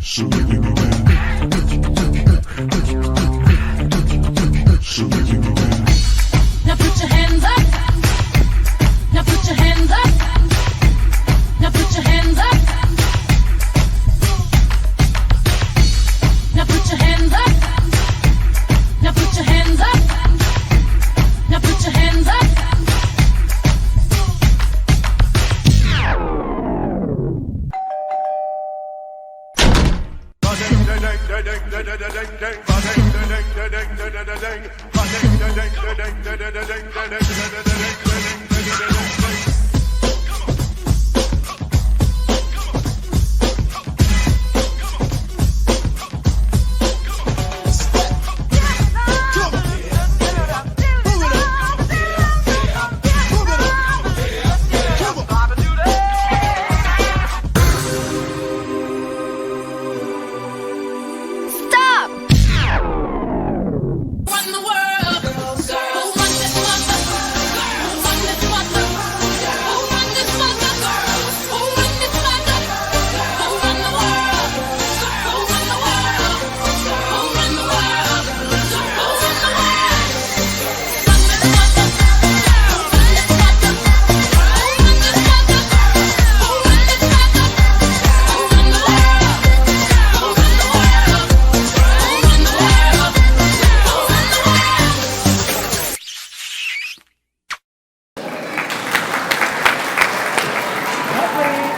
So let me know when. So let me know when. Now put your hands up. Now put your hands up. Now put your hands up. Now put your hands up. Now put your hands up. Now put your hands up.